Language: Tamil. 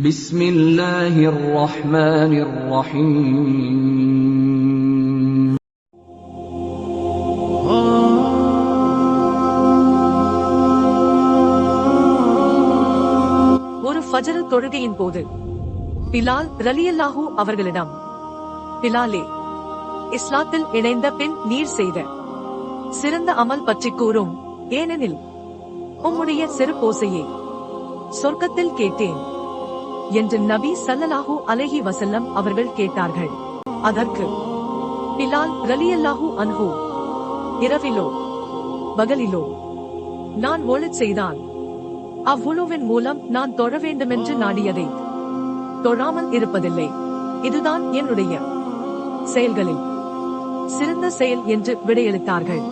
بسم الله الرحمن الرحيم ஒரு ஃபஜ்ர் தொழுகையின் போது பிலால் ரலியல்லாஹு அவர்களிடம், பிலாலே, இஸ்லாத்தில் இணைந்த பின் நீர் செய்த சிறந்த அமல் பற்றி கூறும், ஏனெனில் உம்முடைய செருப்போசையை சொர்க்கத்தில் கேட்டேன் என்று நபி ஸல்லல்லாஹு அலைஹி வஸல்லம் அவர்கள் கேட்டார்கள். அதற்கு பிலால் ரலியல்லாஹு அன்ஹு, இரவிலோ பகலிலோ நான் ஒழுச் செய்தால் அவ்வுழுவின் மூலம் நான் தொழ வேண்டுமென்று நாடியதை தொழாமல் இருப்பதில்லை. இதுதான் என்னுடைய செயல்களில் சிறந்த செயல் என்று விடையளித்தார்கள்.